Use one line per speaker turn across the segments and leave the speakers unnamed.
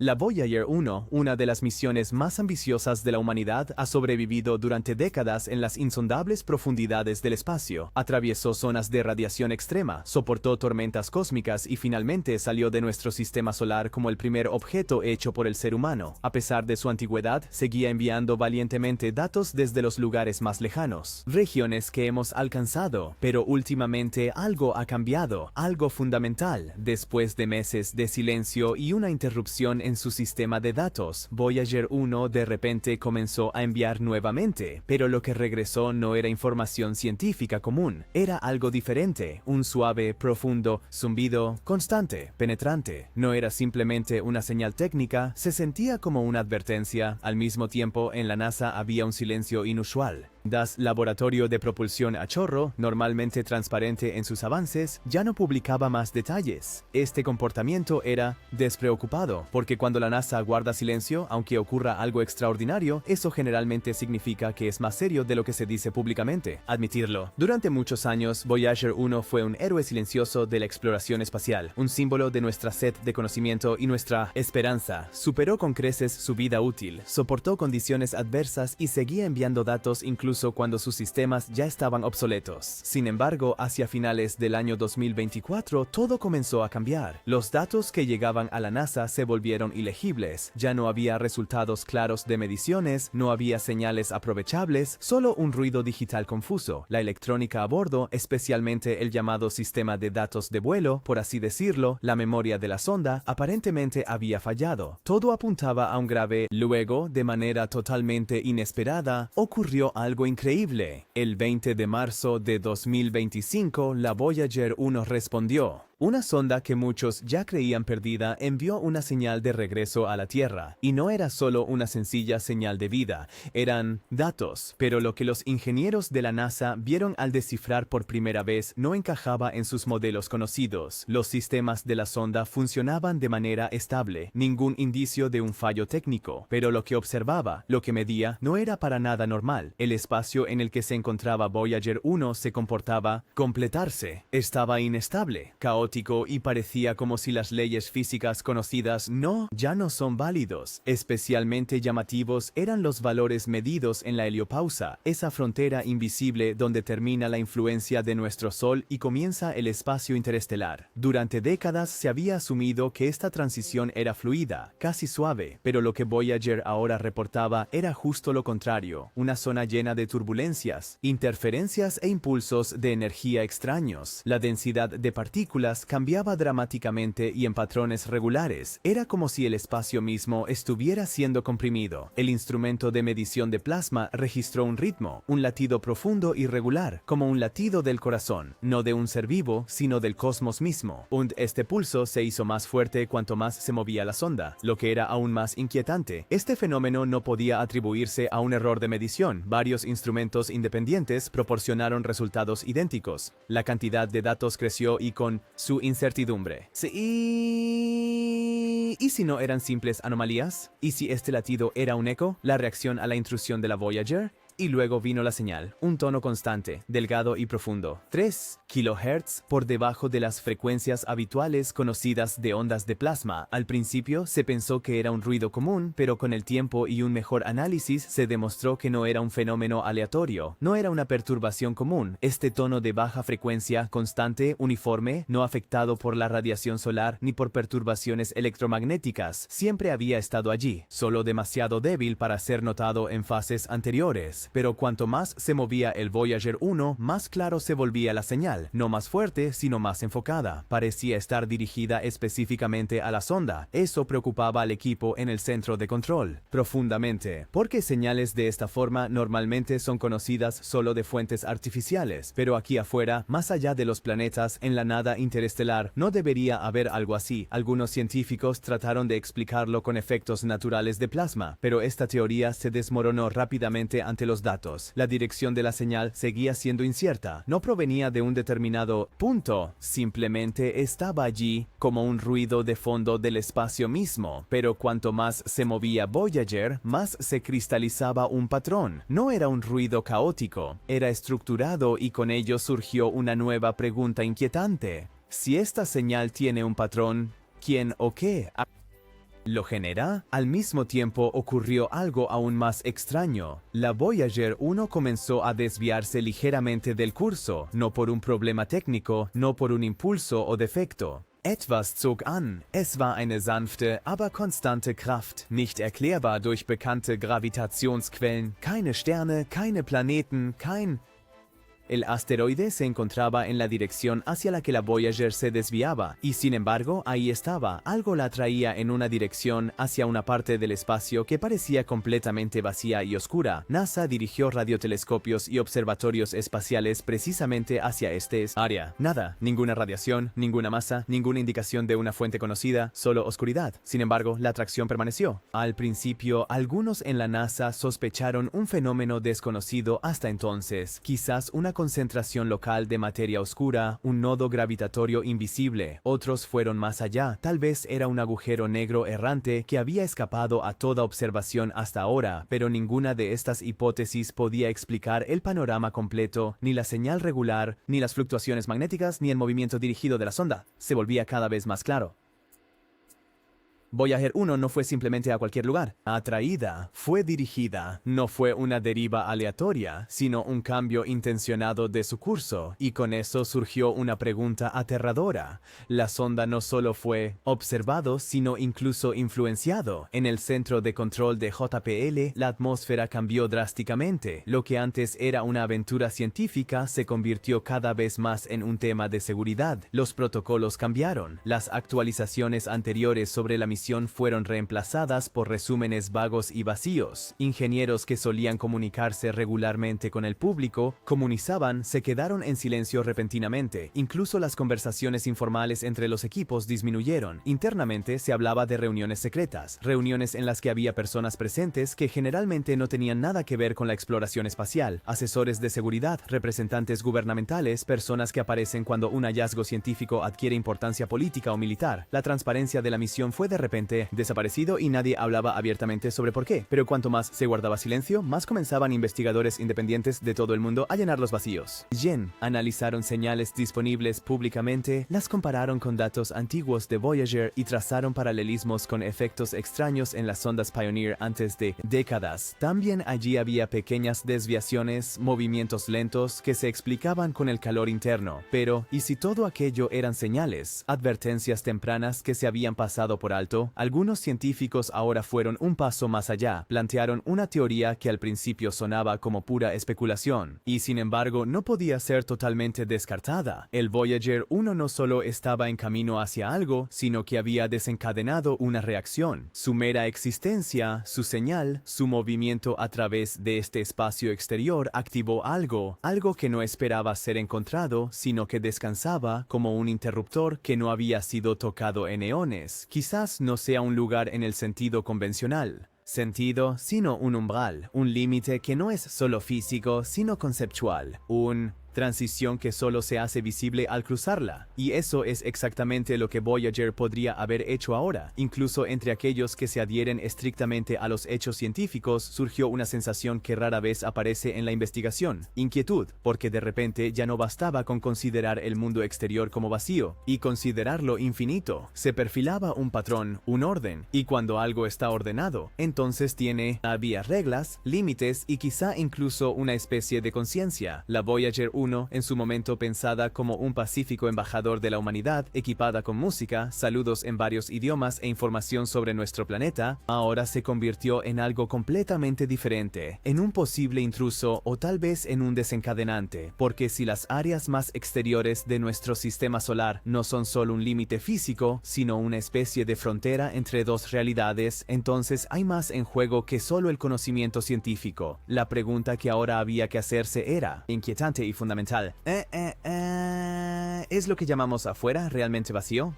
La Voyager 1, una de las misiones más ambiciosas de la humanidad, ha sobrevivido durante décadas en las insondables profundidades del espacio, atravesó zonas de radiación extrema, soportó tormentas cósmicas y finalmente salió de nuestro sistema solar como el primer objeto hecho por el ser humano. A pesar de su antigüedad, seguía enviando valientemente datos desde los lugares más lejanos, regiones que hemos alcanzado, pero últimamente algo ha cambiado, algo fundamental. Después de meses de silencio y una interrupción en su sistema de datos, Voyager 1 de repente comenzó a enviar nuevamente, pero lo que regresó no era información científica común, era algo diferente, un suave, profundo zumbido, constante, penetrante. No era simplemente una señal técnica, se sentía como una advertencia. Al mismo tiempo, en la NASA había un silencio inusual. DAS, Laboratorio de Propulsión a Chorro, normalmente transparente en sus avances, ya no publicaba más detalles. Este comportamiento era despreocupado, porque cuando la NASA guarda silencio, aunque ocurra algo extraordinario, eso generalmente significa que es más serio de lo que se dice públicamente. Admitirlo. Durante muchos años, Voyager 1 fue un héroe silencioso de la exploración espacial, un símbolo de nuestra sed de conocimiento y nuestra esperanza. Superó con creces su vida útil, soportó condiciones adversas y seguía enviando datos incluso cuando sus sistemas ya estaban obsoletos. Sin embargo, hacia finales del año 2024, todo comenzó a cambiar. Los datos que llegaban a la NASA se volvieron ilegibles, ya no había resultados claros de mediciones, no había señales aprovechables, solo un ruido digital confuso. La electrónica a bordo, especialmente el llamado sistema de datos de vuelo, por así decirlo, la memoria de la sonda, aparentemente había fallado. Todo apuntaba a un grave. Luego, de manera totalmente inesperada, ocurrió algo increíble. El 20 de marzo de 2025, la Voyager 1 respondió. Una sonda que muchos ya creían perdida envió una señal de regreso a la Tierra, y no era solo una sencilla señal de vida, eran datos, pero lo que los ingenieros de la NASA vieron al descifrar por primera vez no encajaba en sus modelos conocidos. Los sistemas de la sonda funcionaban de manera estable, ningún indicio de un fallo técnico, pero lo que observaba, lo que medía, no era para nada normal. El espacio en el que se encontraba Voyager 1 se comportaba completarse, estaba inestable, caótico y parecía como si las leyes físicas conocidas ya no son válidos. Especialmente llamativos eran los valores medidos en la heliopausa, esa frontera invisible donde termina la influencia de nuestro Sol y comienza el espacio interestelar. Durante décadas se había asumido que esta transición era fluida, casi suave, pero lo que Voyager ahora reportaba era justo lo contrario, una zona llena de turbulencias, interferencias e impulsos de energía extraños. La densidad de partículas cambiaba dramáticamente y en patrones regulares. Era como si el espacio mismo estuviera siendo comprimido. El instrumento de medición de plasma registró un ritmo, un latido profundo y regular, como un latido del corazón, no de un ser vivo, sino del cosmos mismo. Este pulso se hizo más fuerte cuanto más se movía la sonda, lo que era aún más inquietante. Este fenómeno no podía atribuirse a un error de medición. Varios instrumentos independientes proporcionaron resultados idénticos. La cantidad de datos creció y con su incertidumbre. ¿Y si no eran simples anomalías? ¿Y si este latido era un eco? ¿La reacción a la intrusión de la Voyager? Y luego vino la señal, un tono constante, delgado y profundo, 3 kHz por debajo de las frecuencias habituales conocidas de ondas de plasma. Al principio se pensó que era un ruido común, pero con el tiempo y un mejor análisis se demostró que no era un fenómeno aleatorio, no era una perturbación común. Este tono de baja frecuencia, constante, uniforme, no afectado por la radiación solar ni por perturbaciones electromagnéticas, siempre había estado allí, solo demasiado débil para ser notado en fases anteriores. Pero cuanto más se movía el Voyager 1, más claro se volvía la señal, no más fuerte, sino más enfocada. Parecía estar dirigida específicamente a la sonda. Eso preocupaba al equipo en el centro de control profundamente, porque señales de esta forma normalmente son conocidas solo de fuentes artificiales, pero aquí afuera, más allá de los planetas, en la nada interestelar, no debería haber algo así. Algunos científicos trataron de explicarlo con efectos naturales de plasma, pero esta teoría se desmoronó rápidamente ante los datos. La dirección de la señal seguía siendo incierta, no provenía de un determinado punto, simplemente estaba allí como un ruido de fondo del espacio mismo, pero cuanto más se movía Voyager, más se cristalizaba un patrón. No era un ruido caótico, era estructurado y con ello surgió una nueva pregunta inquietante. Si esta señal tiene un patrón, ¿quién o qué ¿Lo genera? Al mismo tiempo ocurrió algo aún más extraño. La Voyager 1 comenzó a desviarse ligeramente del curso, no por un problema técnico, no por un impulso o defecto. Etwas zog an. Es war eine sanfte, aber konstante Kraft, nicht erklärbar durch bekannte Gravitationsquellen, keine Sterne, keine Planeten, kein... El asteroide se encontraba en la dirección hacia la que la Voyager se desviaba, y sin embargo, ahí estaba, algo la atraía en una dirección hacia una parte del espacio que parecía completamente vacía y oscura. NASA dirigió radiotelescopios y observatorios espaciales precisamente hacia este área. Nada, ninguna radiación, ninguna masa, ninguna indicación de una fuente conocida, solo oscuridad. Sin embargo, la atracción permaneció. Al principio, algunos en la NASA sospecharon un fenómeno desconocido hasta entonces, quizás una concentración local de materia oscura, un nodo gravitatorio invisible. Otros fueron más allá, tal vez era un agujero negro errante que había escapado a toda observación hasta ahora, pero ninguna de estas hipótesis podía explicar el panorama completo, ni la señal regular, ni las fluctuaciones magnéticas, ni el movimiento dirigido de la sonda. Se volvía cada vez más claro. Voyager 1 no fue simplemente a cualquier lugar. Atraída, fue dirigida. No fue una deriva aleatoria, sino un cambio intencionado de su curso, y con eso surgió una pregunta aterradora. La sonda no solo fue observado, sino incluso influenciado. En el centro de control de JPL, la atmósfera cambió drásticamente. Lo que antes era una aventura científica se convirtió cada vez más en un tema de seguridad. Los protocolos cambiaron. Las actualizaciones anteriores sobre la misión fueron reemplazadas por resúmenes vagos y vacíos. Ingenieros que solían comunicarse regularmente con el público, se quedaron en silencio repentinamente. Incluso las conversaciones informales entre los equipos disminuyeron. Internamente se hablaba de reuniones secretas, reuniones en las que había personas presentes que generalmente no tenían nada que ver con la exploración espacial, asesores de seguridad, representantes gubernamentales, personas que aparecen cuando un hallazgo científico adquiere importancia política o militar. La transparencia de la misión fue de repente desaparecido y nadie hablaba abiertamente sobre por qué. Pero cuanto más se guardaba silencio, más comenzaban investigadores independientes de todo el mundo a llenar los vacíos. Analizaron señales disponibles públicamente, las compararon con datos antiguos de Voyager y trazaron paralelismos con efectos extraños en las sondas Pioneer antes de décadas. También allí había pequeñas desviaciones, movimientos lentos que se explicaban con el calor interno. Pero, ¿y si todo aquello eran señales, advertencias tempranas que se habían pasado por alto? Algunos científicos ahora fueron un paso más allá, plantearon una teoría que al principio sonaba como pura especulación, y sin embargo no podía ser totalmente descartada. El Voyager 1 no solo estaba en camino hacia algo, sino que había desencadenado una reacción. Su mera existencia, su señal, su movimiento a través de este espacio exterior activó algo que no esperaba ser encontrado, sino que descansaba como un interruptor que no había sido tocado en eones. Quizás no sea un lugar en el sentido convencional. Sentido, sino un umbral, un límite que no es solo físico, sino conceptual, transición que solo se hace visible al cruzarla. Y eso es exactamente lo que Voyager podría haber hecho ahora. Incluso entre aquellos que se adhieren estrictamente a los hechos científicos, surgió una sensación que rara vez aparece en la investigación. Inquietud, porque de repente ya no bastaba con considerar el mundo exterior como vacío, y considerarlo infinito. Se perfilaba un patrón, un orden, y cuando algo está ordenado, entonces había reglas, límites y quizá incluso una especie de conciencia. La Voyager 1, en su momento pensada como un pacífico embajador de la humanidad, equipada con música, saludos en varios idiomas e información sobre nuestro planeta, ahora se convirtió en algo completamente diferente, en un posible intruso o tal vez en un desencadenante, porque si las áreas más exteriores de nuestro sistema solar no son solo un límite físico, sino una especie de frontera entre dos realidades, entonces hay más en juego que solo el conocimiento científico. La pregunta que ahora había que hacerse era inquietante y fundamental. ¿Es lo que llamamos afuera realmente vacío?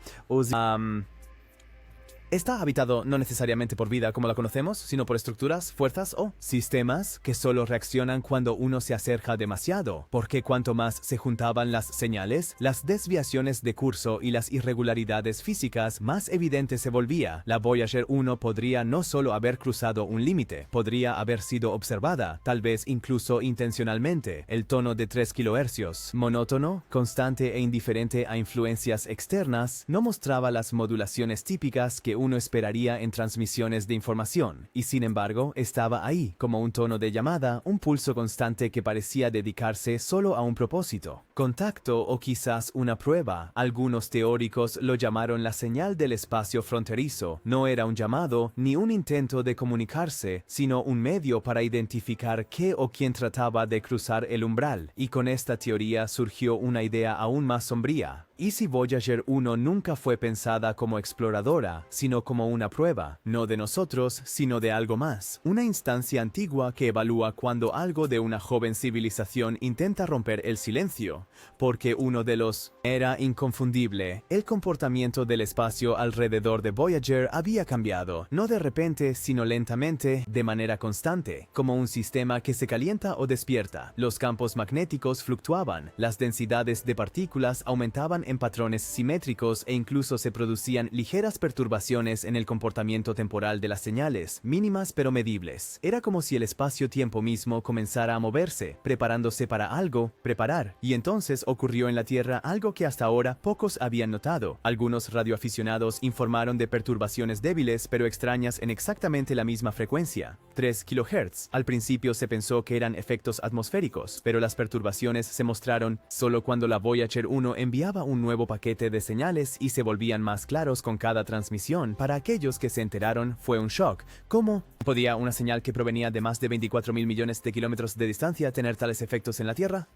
Está habitado no necesariamente por vida como la conocemos, sino por estructuras, fuerzas o sistemas que solo reaccionan cuando uno se acerca demasiado, porque cuanto más se juntaban las señales, las desviaciones de curso y las irregularidades físicas, más evidente se volvía. La Voyager 1 podría no solo haber cruzado un límite, podría haber sido observada, tal vez incluso intencionalmente. El tono de 3 kHz, monótono, constante e indiferente a influencias externas, no mostraba las modulaciones típicas que uno esperaría en transmisiones de información, y sin embargo estaba ahí, como un tono de llamada, un pulso constante que parecía dedicarse solo a un propósito. Contacto o quizás una prueba. Algunos teóricos lo llamaron la señal del espacio fronterizo. No era un llamado ni un intento de comunicarse, sino un medio para identificar qué o quién trataba de cruzar el umbral. Y con esta teoría surgió una idea aún más sombría. ¿Y si Voyager 1 nunca fue pensada como exploradora, sino como una prueba, no de nosotros, sino de algo más? Una instancia antigua que evalúa cuando algo de una joven civilización intenta romper el silencio, porque uno de los era inconfundible. El comportamiento del espacio alrededor de Voyager había cambiado, no de repente, sino lentamente, de manera constante, como un sistema que se calienta o despierta. Los campos magnéticos fluctuaban, las densidades de partículas aumentaban en patrones simétricos e incluso se producían ligeras perturbaciones en el comportamiento temporal de las señales, mínimas pero medibles. Era como si el espacio-tiempo mismo comenzara a moverse, preparándose para algo, preparar, y entonces ocurrió en la Tierra algo que hasta ahora pocos habían notado. Algunos radioaficionados informaron de perturbaciones débiles pero extrañas en exactamente la misma frecuencia, 3 kHz. Al principio se pensó que eran efectos atmosféricos, pero las perturbaciones se mostraron solo cuando la Voyager 1 enviaba un nuevo paquete de señales y se volvían más claros con cada transmisión. Para aquellos que se enteraron, fue un shock. ¿Cómo podía una señal que provenía de más de 24.000 millones de kilómetros de distancia tener tales efectos en la Tierra?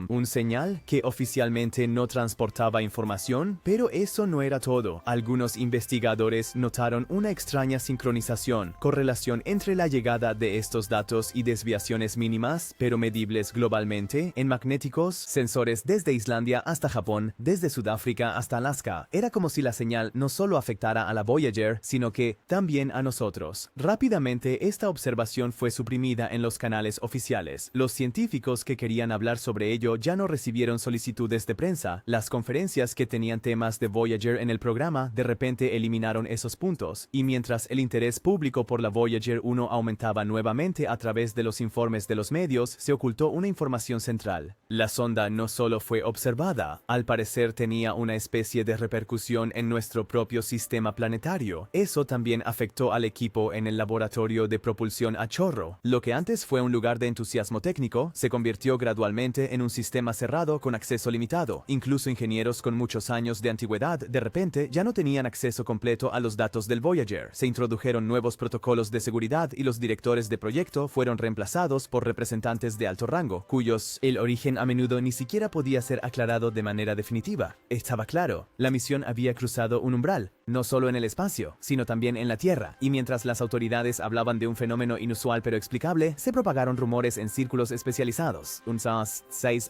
Un señal que oficialmente no transportaba información, pero eso no era todo. Algunos investigadores notaron una extraña sincronización, correlación entre la llegada de estos datos y desviaciones mínimas, pero medibles globalmente, en magnéticos, sensores desde Islandia hasta Japón, desde Sudáfrica hasta Alaska. Era como si la señal no solo afectara a la Voyager, sino que también a nosotros. Rápidamente, esta observación fue suprimida en los canales oficiales. Los científicos que querían hablar sobre ello ya no recibieron solicitudes de prensa. Las conferencias que tenían temas de Voyager en el programa de repente eliminaron esos puntos, y mientras el interés público por la Voyager 1 aumentaba nuevamente a través de los informes de los medios, se ocultó una información central. La sonda no solo fue observada, al parecer tenía una especie de repercusión en nuestro propio sistema planetario. Eso también afectó al equipo en el laboratorio de propulsión a chorro. Lo que antes fue un lugar de entusiasmo técnico, se convirtió gradualmente en un sistema cerrado con acceso limitado. Incluso ingenieros con muchos años de antigüedad de repente ya no tenían acceso completo a los datos del Voyager. Se introdujeron nuevos protocolos de seguridad y los directores de proyecto fueron reemplazados por representantes de alto rango, cuyos el origen a menudo ni siquiera podía ser aclarado de manera definitiva. Estaba claro, la misión había cruzado un umbral, no solo en el espacio, sino también en la Tierra, y mientras las autoridades hablaban de un fenómeno inusual pero explicable, se propagaron rumores en círculos especializados. Unsas 6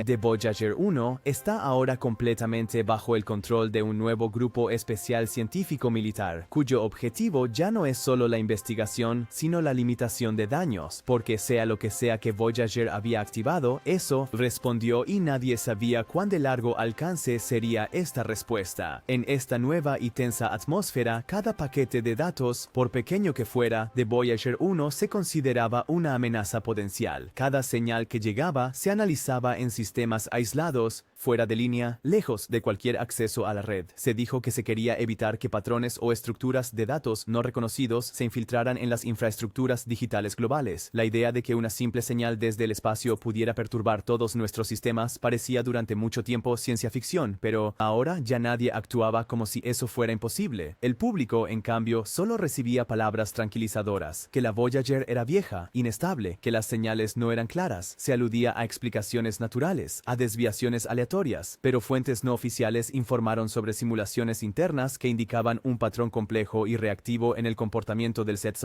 de Voyager 1 está ahora completamente bajo el control de un nuevo grupo especial científico militar, cuyo objetivo ya no es solo la investigación, sino la limitación de daños, porque sea lo que sea que Voyager había activado, eso respondió y nadie sabía cuán de largo alcance sería esta respuesta. En esta nueva y tensa atmósfera, cada paquete de datos, por pequeño que fuera, de Voyager 1 se consideraba una amenaza potencial. Cada señal que llegaba se analizaba en sistemas aislados, fuera de línea, lejos de cualquier acceso a la red. Se dijo que se quería evitar que patrones o estructuras de datos no reconocidos se infiltraran en las infraestructuras digitales globales. La idea de que una simple señal desde el espacio pudiera perturbar todos nuestros sistemas parecía durante mucho tiempo ciencia ficción, pero ahora ya nadie actuaba como si eso fuera imposible. El público, en cambio, solo recibía palabras tranquilizadoras, que la Voyager era vieja, inestable, que las señales no eran claras. Se aludía a explicaciones naturales, a desviaciones aleatorias, pero fuentes no oficiales informaron sobre simulaciones internas que indicaban un patrón complejo y reactivo en el comportamiento del set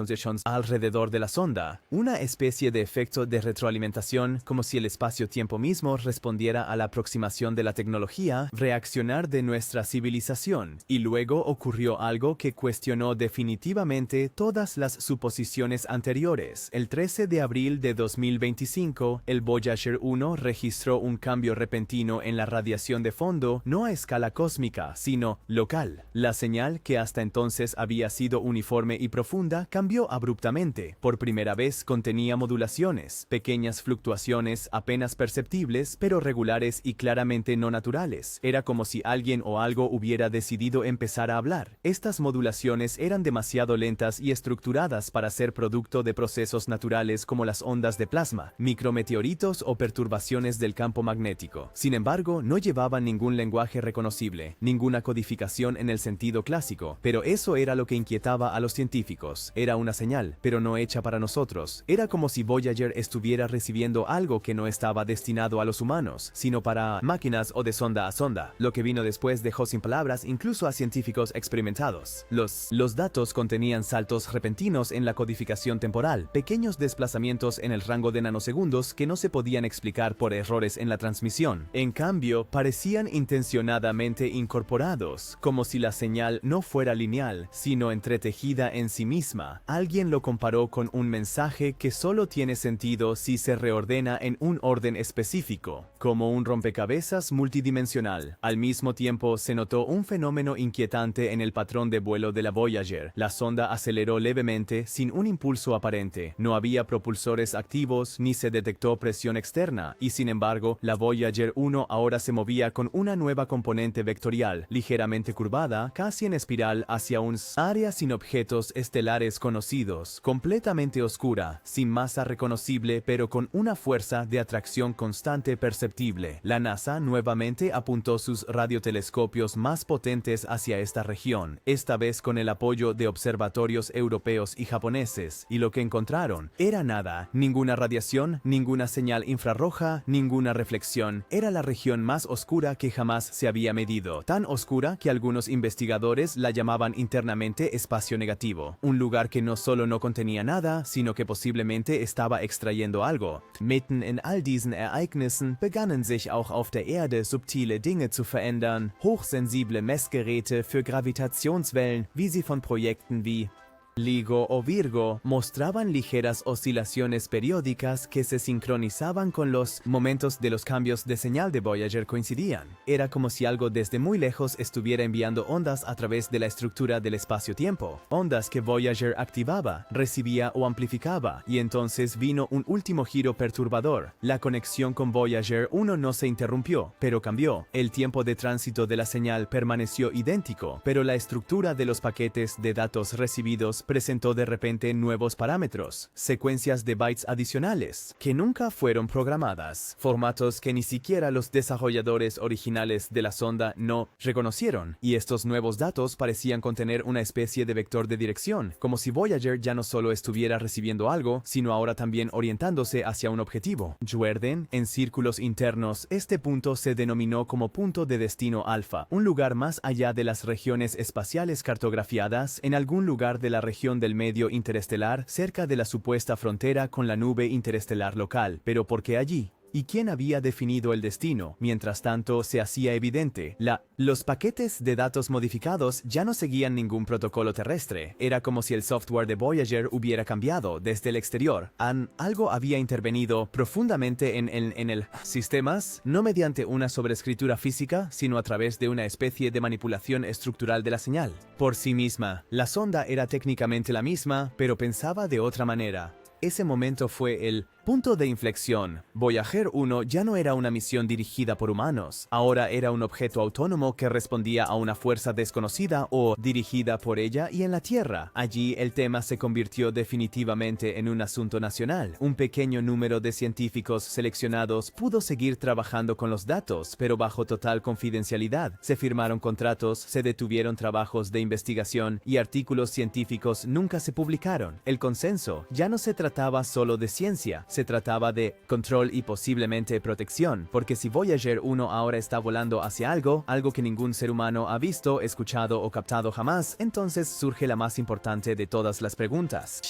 alrededor de la sonda, una especie de efecto de retroalimentación, como si el espacio-tiempo mismo respondiera a la aproximación de la tecnología, reaccionar de nuestra civilización. Y luego ocurrió algo que cuestionó definitivamente todas las suposiciones anteriores. El 13 de abril de 2025, el Voyager 1 registró un cambio repentino en en la radiación de fondo no a escala cósmica, sino local. La señal, que hasta entonces había sido uniforme y profunda, cambió abruptamente. Por primera vez contenía modulaciones, pequeñas fluctuaciones apenas perceptibles, pero regulares y claramente no naturales. Era como si alguien o algo hubiera decidido empezar a hablar. Estas modulaciones eran demasiado lentas y estructuradas para ser producto de procesos naturales como las ondas de plasma, micrometeoritos o perturbaciones del campo magnético. Sin embargo, no llevaban ningún lenguaje reconocible, ninguna codificación en el sentido clásico, pero eso era lo que inquietaba a los científicos. Era una señal, pero no hecha para nosotros. Era como si Voyager estuviera recibiendo algo que no estaba destinado a los humanos, sino para máquinas o de sonda a sonda. Lo que vino después dejó sin palabras incluso a científicos experimentados. Los datos contenían saltos repentinos en la codificación temporal, pequeños desplazamientos en el rango de nanosegundos que no se podían explicar por errores en la transmisión. En cambio, parecían intencionadamente incorporados, como si la señal no fuera lineal, sino entretejida en sí misma. Alguien lo comparó con un mensaje que solo tiene sentido si se reordena en un orden específico, como un rompecabezas multidimensional. Al mismo tiempo, se notó un fenómeno inquietante en el patrón de vuelo de la Voyager. La sonda aceleró levemente, sin un impulso aparente. No había propulsores activos, ni se detectó presión externa, y sin embargo, la Voyager 1 ahora se movía con una nueva componente vectorial, ligeramente curvada, casi en espiral hacia un área sin objetos estelares conocidos, completamente oscura, sin masa reconocible, pero con una fuerza de atracción constante perceptible. La NASA nuevamente apuntó sus radiotelescopios más potentes hacia esta región, esta vez con el apoyo de observatorios europeos y japoneses, y lo que encontraron era nada, ninguna radiación, ninguna señal infrarroja, ninguna reflexión. Era la región más oscura que jamás se había medido, tan oscura que algunos investigadores la llamaban internamente espacio negativo, un lugar que no solo no contenía nada, sino que posiblemente estaba extrayendo algo. Mitten in all diesen Ereignissen begannen sich auch auf der Erde subtile Dinge zu verändern, hochsensible Messgeräte für Gravitationswellen, wie sie von Projekten wie LIGO o Virgo mostraban ligeras oscilaciones periódicas que se sincronizaban con los momentos de los cambios de señal de Voyager coincidían. Era como si algo desde muy lejos estuviera enviando ondas a través de la estructura del espacio-tiempo, ondas que Voyager activaba, recibía o amplificaba, y entonces vino un último giro perturbador. La conexión con Voyager 1 no se interrumpió, pero cambió. El tiempo de tránsito de la señal permaneció idéntico, pero la estructura de los paquetes de datos recibidos presentó de repente nuevos parámetros, secuencias de bytes adicionales, que nunca fueron programadas, formatos que ni siquiera los desarrolladores originales de la sonda no reconocieron, y estos nuevos datos parecían contener una especie de vector de dirección, como si Voyager ya no solo estuviera recibiendo algo, sino ahora también orientándose hacia un objetivo. Juerden, en círculos internos, este punto se denominó como punto de destino alfa, un lugar más allá de las regiones espaciales cartografiadas, en algún lugar de la región del medio interestelar, cerca de la supuesta frontera con la nube interestelar local. Pero ¿por qué allí? ¿Y quién había definido el destino? Mientras tanto, se hacía evidente. Los paquetes de datos modificados ya no seguían ningún protocolo terrestre. Era como si el software de Voyager hubiera cambiado desde el exterior. Algo había intervenido profundamente en el sistemas, no mediante una sobrescritura física, sino a través de una especie de manipulación estructural de la señal. Por sí misma, la sonda era técnicamente la misma, pero pensaba de otra manera. Ese momento fue el punto de inflexión. Voyager 1 ya no era una misión dirigida por humanos, ahora era un objeto autónomo que respondía a una fuerza desconocida o dirigida por ella y en la Tierra. Allí el tema se convirtió definitivamente en un asunto nacional. Un pequeño número de científicos seleccionados pudo seguir trabajando con los datos, pero bajo total confidencialidad. Se firmaron contratos, se detuvieron trabajos de investigación y artículos científicos nunca se publicaron. El consenso ya no se trataba solo de ciencia, se trataba de control y posiblemente protección, porque si Voyager 1 ahora está volando hacia algo que ningún ser humano ha visto, escuchado o captado jamás, entonces surge la más importante de todas las preguntas.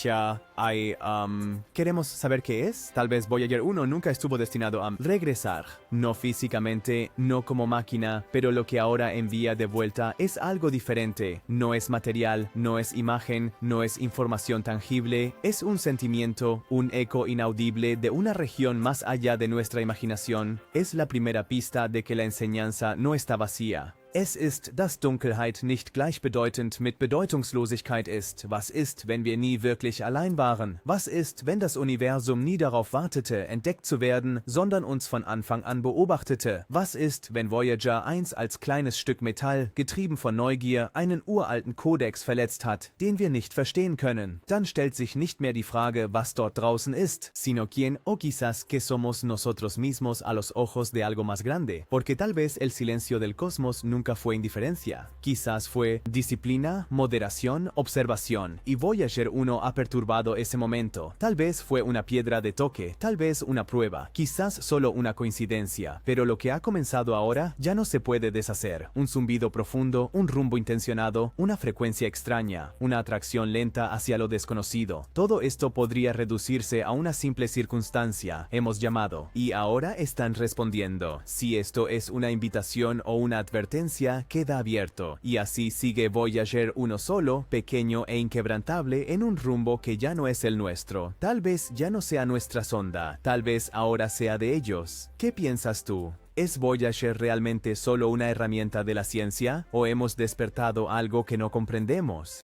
¿Queremos saber qué es? Tal vez Voyager 1 nunca estuvo destinado a regresar. No físicamente, no como máquina, pero lo que ahora envía de vuelta es algo diferente. No es material, no es imagen, no es información tangible, es un sentimiento, un eco inaudible increíble de una región más allá de nuestra imaginación es la primera pista de que la enseñanza no está vacía. Es ist, dass Dunkelheit nicht gleichbedeutend mit Bedeutungslosigkeit ist. Was ist, wenn wir nie wirklich allein waren? Was ist, wenn das Universum nie darauf wartete, entdeckt zu werden, sondern uns von Anfang an beobachtete? Was ist, wenn Voyager 1 als kleines Stück Metall, getrieben von Neugier, einen uralten Kodex verletzt hat, den wir nicht verstehen können? Dann stellt sich nicht mehr die Frage, was dort draußen ist, sino quién o quizás que somos nosotros mismos a los ojos de algo más grande. Porque tal vez el silencio del cosmos nunca fue indiferencia. Quizás fue disciplina, moderación, observación, y Voyager 1 ha perturbado ese momento. Tal vez fue una piedra de toque, tal vez una prueba, quizás solo una coincidencia, pero lo que ha comenzado ahora ya no se puede deshacer. Un zumbido profundo, un rumbo intencionado, una frecuencia extraña, una atracción lenta hacia lo desconocido. Todo esto podría reducirse a una simple circunstancia, hemos llamado, y ahora están respondiendo. Si esto es una invitación o una advertencia, queda abierto, y así sigue Voyager 1 solo, pequeño e inquebrantable en un rumbo que ya no es el nuestro. Tal vez ya no sea nuestra sonda, tal vez ahora sea de ellos. ¿Qué piensas tú? ¿Es Voyager realmente solo una herramienta de la ciencia, o hemos despertado algo que no comprendemos?